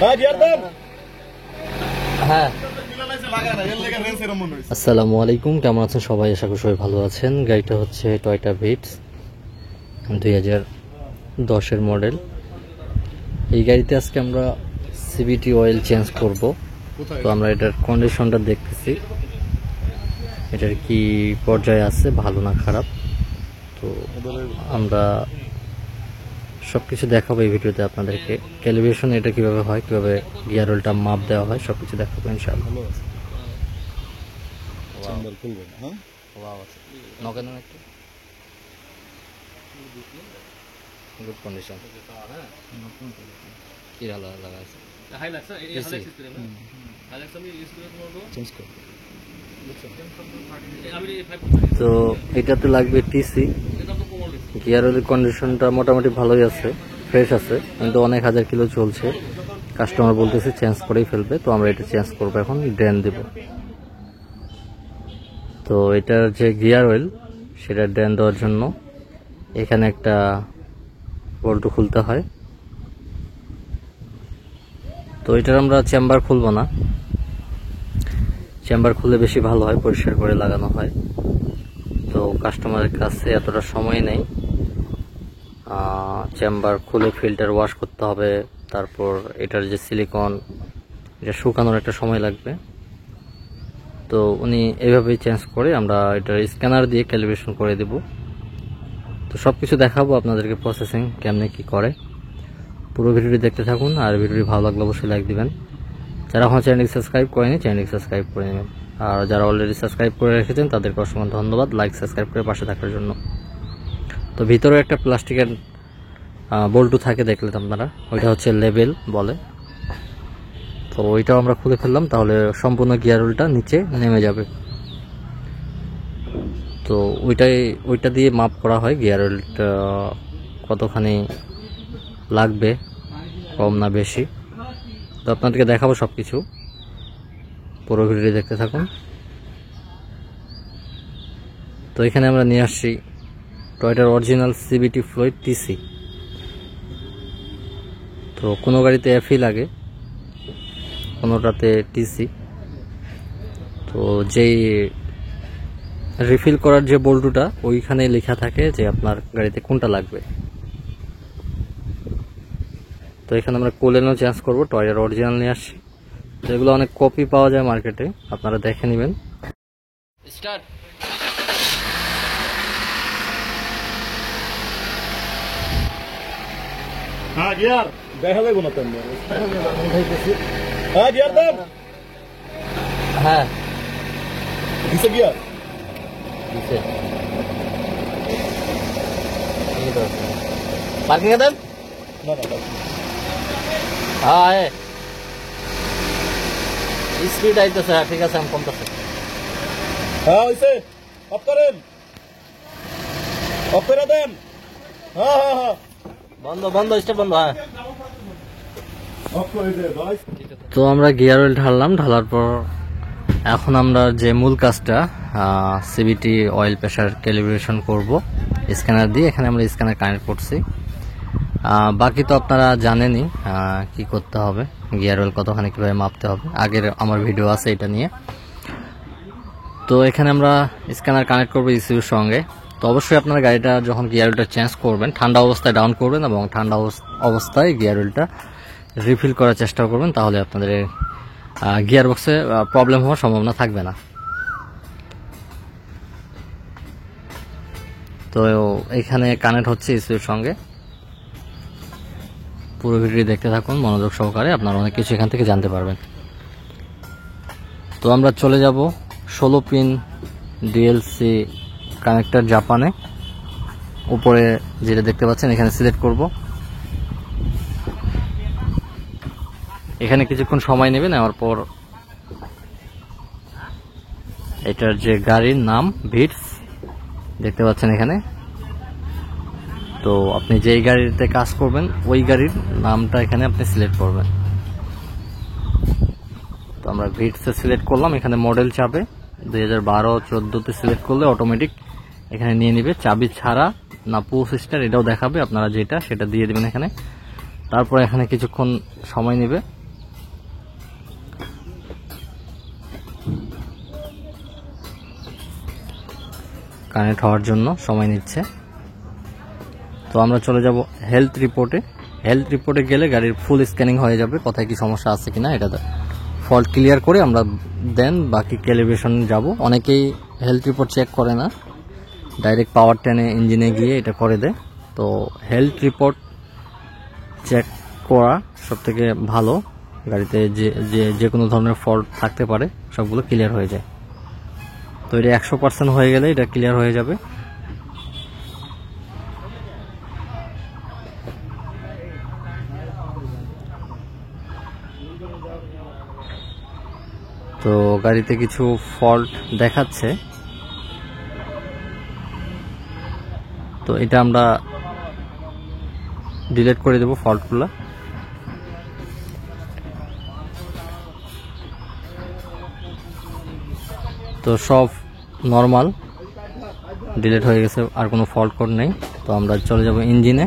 হ্যাঁ, আসসালামু আলাইকুম, কেমন আছেন সবাই? আশা করি সবাই ভালো আছেন। গাড়িটা হচ্ছে টয়োটা ভিটস 2010-এর মডেল। এই গাড়িতে আজকে আমরা সিবিটি অয়েল চেঞ্জ করব। তো আমরা এটার কন্ডিশনটা দেখতেছি, এটার কি পর্যায়ে আছে, ভালো না খারাপ। তো আমরা সবকিছু দেখাবো এই ভিডিওতে আপনাদেরকে। ক্যালিব্রেশন এটা কিভাবে হয়, কিভাবে গিয়ার অয়েলটা মাপ দেওয়া হয়, সবকিছু দেখাবো ইনশাআল্লাহ। গুড কন্ডিশন, কি লাগাইছে তো এটাতে লাগবে টিসি। গিয়ার অয়েলের কন্ডিশনটা মোটামুটি ভালোই আছে, ফ্রেশ আছে, কিন্তু অনেক হাজার কিলো চলছে। কাস্টমার বলতেছে চেঞ্জ করেই ফেলবে, তো আমরা এটা চেঞ্জ করবো, এখন ড্রেন দেব। তো এটার যে গিয়ার অয়েল সেটা ড্রেন দেওয়ার জন্য এখানে একটা বল্টু খুলতে হয়। তো এটার আমরা চেম্বার খুলবো না, চেম্বার খুলে বেশি ভালো হয়, পরিষ্কার করে লাগানো হয়। তো কাস্টমারের কাছে এতটা সময় নেই, চেম্বার খুলে ফিল্টার ওয়াশ করতে হবে, তারপর এটার যে সিলিকন এটা শুকানোর একটা সময় লাগবে। তো উনি এইভাবেই চেঞ্জ করে, আমরা এটার স্ক্যানার দিয়ে ক্যালিব্রেশন করে দেব। তো সব কিছু দেখাবো আপনাদেরকে, প্রসেসিং কেমনে কি করে। পুরো ভিডিওটি দেখতে থাকুন, আর ভিডিওটি ভালো লাগলে অবশ্যই লাইক দিবেন। যারা আমার চ্যানেলটি সাবস্ক্রাইব করেনি, চ্যানেলটি সাবস্ক্রাইব করে নেবেন। আর যারা অলরেডি সাবস্ক্রাইব করে রেখেছেন তাদেরকে অসংখ্য ধন্যবাদ লাইক সাবস্ক্রাইব করে পাশে থাকার জন্য। তো ভিতরে একটা প্লাস্টিকের বল্টু থাকে, দেখলেন আপনারা, ওইটা হচ্ছে লেবেল বলে। তো ওইটাও আমরা খুলে ফেললাম, তাহলে সম্পূর্ণ গিয়ার অয়েলটা নিচে নেমে যাবে। তো ওইটা দিয়ে মাপ করা হয় গিয়ার অয়েলটা কতখানি লাগবে, কম না বেশি। তো আপনাদেরকে দেখাবো সব কিছু, পুরো ভিডিওটি দেখতে থাকুন। তো এখানে আমরা নিয়ে আসছি টয়োটার অরিজিনাল সিবিটি ফ্লুইড টিসি। তো কোনো গাড়িতে এফই লাগে, কোনোটাতে টিসি। তো যেই রিফিল করার যে বল্টুটা, ওইখানে লেখা থাকে যে আপনার গাড়িতে কোনটা লাগবে। তো এখানে আমরা কোলেনও চেঞ্জ করবো, টয়োটার অরিজিনাল নিয়ে আসছি। তো এগুলো অনেক কপি পাওয়া যায় মার্কেটে, আপনারা দেখে নেবেন। স্টার্ট। হ্যাঁ গিয়ার দেখা যাবো না তো, হ্যাঁ গিয়ার দেন, হ্যাঁ দিছে গিয়ার দিছে, পার্কিং এ দেন। না না হ্যাঁ স্পিড আইতেছে, হ্যাঁ ঠিক আছে, আমি কমতেছে। হ্যাঁ হইছে, অফ করেন, অফ করে দেন। হ্যাঁ হ্যাঁ হ্যাঁ বন্ধ বন্ধ, স্টেপ বন্ধ। হ্যাঁ অফ করে দে ভাই। তো আমরা গিয়ার অয়েল ঢাললাম, ঢালার পর এখন আমরা যে মূল কাজটা সিবিটি অয়েল প্রেশার ক্যালিব্রেশন করব স্ক্যানার দিয়ে। এখানে আমরা স্ক্যানার কানেক্ট করছি, বাকি তো আপনারা জানেনই কি করতে হবে, গিয়ার অয়েল কতখানি কীভাবে মাপতে হবে, আগের আমার ভিডিও আছে এটা নিয়ে। তো এখানে আমরা স্ক্যানার কানেক্ট করবো ইসিউর সঙ্গে। তো অবশ্যই আপনারা গাড়িটা যখন গিয়ার অয়েলটা চেঞ্জ করবেন ঠান্ডা অবস্থায় ডাউন করবেন, এবং ঠান্ডা অবস্থায় গিয়ার অয়েলটা রিফিল করার চেষ্টা করবেন, তাহলে আপনাদের গিয়ার বক্সে প্রবলেম হওয়ার সম্ভাবনা থাকবে না। তো এখানে কানেক্ট হচ্ছে ইসিউর সঙ্গে। পুরো ভিডিও দেখতে থাকুন মনোযোগ সহকারে, আপনারা অনেক কিছু এখান থেকে জানতে পারবেন। তো আমরা চলে যাব 16 পিন ডিএলসি কানেক্টর জাপানে। উপরে যেটা দেখতে পাচ্ছেন এখানে সিলেক্ট করব। এখানে কিছুক্ষণ সময় নেবে, নেওয়ার পর এটার যে গাড়ির নাম ভিটস দেখতে পাচ্ছেন এখানে, তো আপনি যেই গাড়িতে কাজ করবেন ওই গাড়ির নামটা এখানে আপনি সিলেক্ট করবেন। তো আমরা ভিটসে সিলেক্ট করলাম, এখানে মডেল চাবে 2012-14তে সিলেক্ট করলে অটোমেটিক এখানে নিয়ে নেবে, চাবি ছাড়া না পুশ স্টার এটাও দেখাবে, আপনারা যেটা সেটা দিয়ে দেবেন এখানে। তারপর এখানে কিছুক্ষণ সময় নেবে, কানেক্ট হওয়ার জন্য সময় নিচ্ছে। তো আমরা চলে যাব হেলথ রিপোর্টে। হেলথ রিপোর্টে গেলে গাড়ির ফুল স্ক্যানিং হয়ে যাবে, কোথায় কি সমস্যা আছে কিনা এটা ফল্ট ক্লিয়ার করে আমরা দেন বাকি ক্যালিব্রেশন যাব। অনেকেই হেলথ রিপোর্ট চেক করে না, ডাইরেক্ট পাওয়ার টেনে ইঞ্জিনে গিয়ে এটা করে দেয়। তো হেলথ রিপোর্ট চেক করা সবথেকে ভালো, গাড়িতে যে কোনো ধরনের ফল্ট থাকতে পারে সবগুলো ক্লিয়ার হয়ে যায়। তো এটা 100% হয়ে গেলে এটা ক্লিয়ার হয়ে যাবে। তো গাড়িতে কিছু ফল্ট দেখাচ্ছে, তো এটা আমরা ডিলিট করে দেব ফল্টগুলো। তো সব নর্মাল ডিলিট হয়ে গেছে, আর কোনো ফল্ট কোড নেই। তো আমরা চলে যাব ইঞ্জিনে।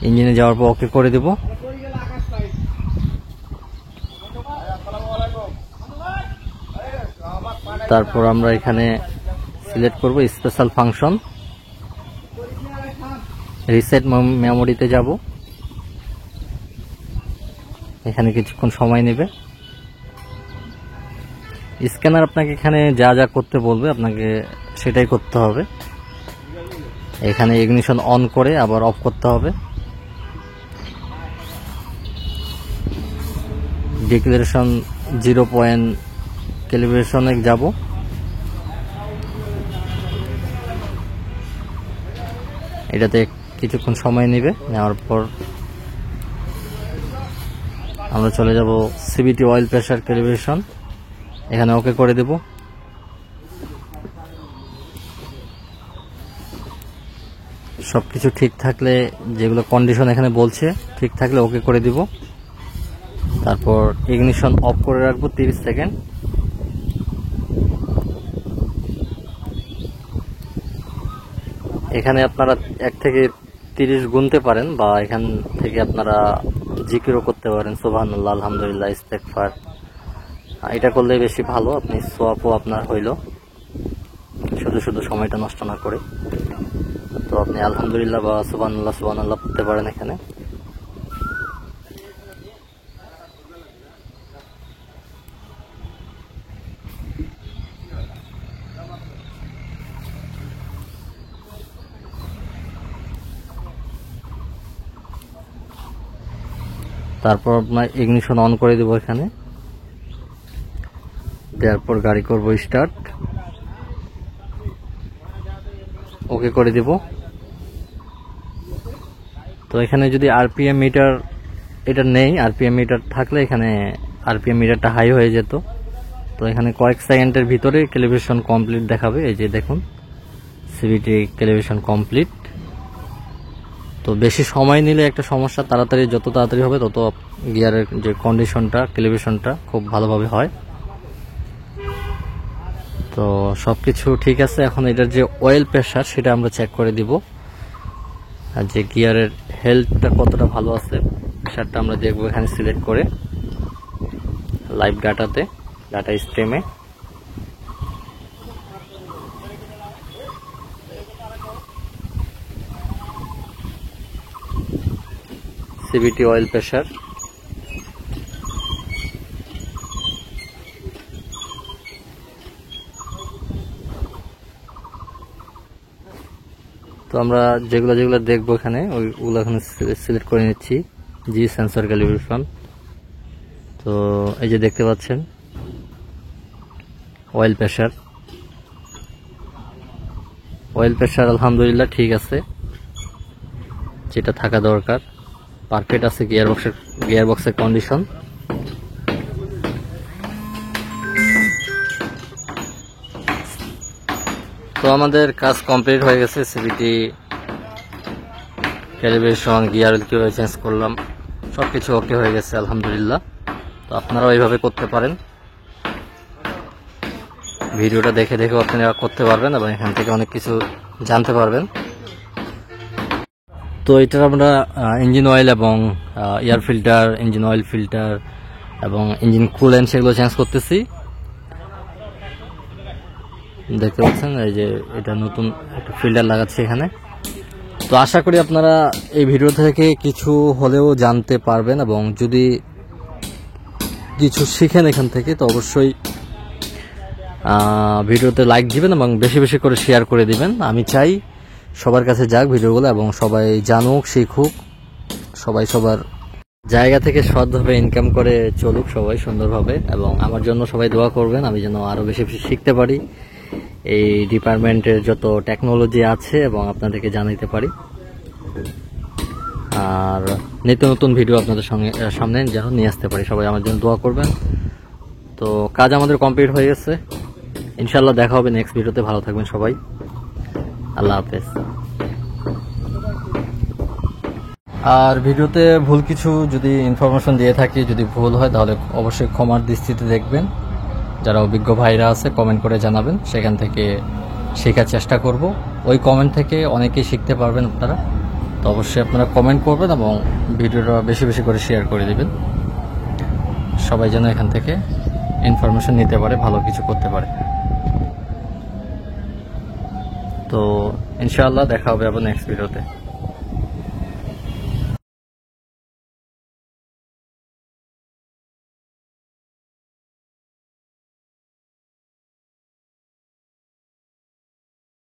ইঞ্জিনে যাওয়ার পর ওকে করে দেব। তারপর আমরা এখানে সিলেক্ট করব স্পেশাল ফাংশন, রিসেট মেমোরিতে যাব। এখানে কিছুক্ষণ সময় নেবে। স্ক্যানার আপনাকে এখানে যা যা করতে বলবে আপনাকে সেটাই করতে হবে। এখানে ইগনিশন অন করে আবার অফ করতে হবে। ডিক্লারেশন 0 পয়েন্ট ক্যালিব্রেশনে যাব। এটাতে কিছুক্ষণ সময় নেবে, নেওয়ার পর আমরা চলে যাব সিবিটি অয়েল প্রেসার ক্যালিব্রেশন, এখানে ওকে করে দেব। সবকিছু ঠিক থাকলে, যেগুলো কন্ডিশন এখানে বলছে ঠিক থাকলে ওকে করে দিব। তারপর ইগনিশন অফ করে রাখবো 30 সেকেন্ড। এখানে আপনারা 1 থেকে 30 গুনতে পারেন, বা এখান থেকে আপনারা জিকিরও করতে পারেন, সুবহানাল্লাহ, আলহামদুলিল্লাহ, ইস্তেগফার। এটা করলে বেশি ভালো, আপনি সোয়াবও আপনার হইল, শুধু শুধু সময়টা নষ্ট না করে। তো আপনি আলহামদুলিল্লাহ বা সুবহানাল্লাহ সুবহানাল্লাহ পড়তে পারেন এখানে। তারপর আপনার ইগনিশন অন করে দেব এখানে, দেওয়ার পর গাড়ি করব স্টার্ট, ওকে করে দেব। তো এখানে যদি আরপিএম মিটার এটা নেই, আরপিএম মিটার থাকলে এখানে আরপিএম মিটারটা হাই হয়ে যেত। তো এখানে কয়েক সেকেন্ডের ভিতরে ক্যালিব্রেশন কমপ্লিট দেখাবে, এই যে দেখুন সিবিটি ক্যালিব্রেশন কমপ্লিট। তো বেশি সময় নিলে একটা সমস্যা, তাড়াতাড়ি যত তাড়াতাড়ি হবে তত গিয়ারের যে কন্ডিশনটা ক্যালিব্রেশনটা খুব ভালোভাবে হয়। তো সবকিছু ঠিক আছে। এখন এটার যে অয়েল প্রেসার সেটা আমরা চেক করে দিব, আর যে গিয়ারের হেলথটা কতটা ভালো আছে প্রেসারটা আমরা দেখবো এখানে সিলেক্ট করে লাইভ ডাটাতে, ডাটা স্ট্রিমে। সিবিটি অয়েল প্রেসার, তো আমরা যেগুলো যেগুলো দেখবো এখানে ওইগুলো এখানে সিলেক্ট করে নিচ্ছি। জি সেন্সর ক্যালিব্রেশন। তো এই যে দেখতে পাচ্ছেন অয়েল প্রেসার, অয়েল প্রেসার আলহামদুলিল্লাহ ঠিক আছে, যেটা থাকা দরকার, পারফেক্ট আছে। গিয়ারবক্সের কন্ডিশন। তো আমাদের কাজ কমপ্লিট হয়ে গেছে। সিবিটি ক্যালিব্রেশন, গিয়ার কিভাবে চেঞ্জ করলাম, সবকিছু ওকে হয়ে গেছে আলহামদুলিল্লাহ। তো আপনারাও এইভাবে করতে পারেন, ভিডিওটা দেখে দেখেও আপনারা করতে পারবেন এবং এখান থেকে অনেক কিছু জানতে পারবেন। তো এটার আমরা ইঞ্জিন অয়েল এবং air filter, engine oil filter এবং ইঞ্জিন কুলেন্ট সেগুলো চেঞ্জ করতেছি। দেখতে পাচ্ছেন এই যে এটা নতুন একটা ফিল্টার লাগাচ্ছে এখানে। তো আশা করি আপনারা এই ভিডিও থেকে কিছু হলেও জানতে পারবেন, এবং যদি কিছু শিখেন এখান থেকে তো অবশ্যই ভিডিওতে লাইক দিবেন এবং বেশি বেশি করে শেয়ার করে দিবেন। আমি চাই সবার কাছে যাক ভিডিওগুলো এবং সবাই জানুক, শিখুক, সবাই সবার জায়গা থেকে সৎভাবে ইনকাম করে চলুক সবাই সুন্দরভাবে। এবং আমার জন্য সবাই দোয়া করবেন, আমি যেন আরও বেশি বেশি শিখতে পারি, এই ডিপার্টমেন্টের যত টেকনোলজি আছে এবং আপনাদেরকে জানাইতে পারি, আর নিত্য নতুন ভিডিও আপনাদের সামনে যেন নিয়ে আসতে পারি। সবাই আমার জন্য দোয়া করবেন। তো কাজ আমাদের কমপ্লিট হয়ে গেছে, ইনশাল্লাহ দেখা হবে নেক্সট ভিডিওতে। ভালো থাকবেন সবাই, আল্লাহ হাফেজ। আর ভিডিওতে ভুল কিছু যদি ইনফরমেশন দিয়ে থাকি, যদি ভুল হয় তাহলে অবশ্যই ক্ষমার দৃষ্টিতে দেখবেন। যারা অভিজ্ঞ ভাইরা আছে কমেন্ট করে জানাবেন, সেখান থেকে শেখার চেষ্টা করব। ওই কমেন্ট থেকে অনেকেই শিখতে পারবেন আপনারা। তো অবশ্যই আপনারা কমেন্ট করবেন এবং ভিডিওটা বেশি বেশি করে শেয়ার করে দিবেন, সবাই যেন এখান থেকে ইনফরমেশন নিতে পারে, ভালো কিছু করতে পারে। তো ইনশাআল্লাহ দেখা হবে আবার নেক্সট ভিডিওতে।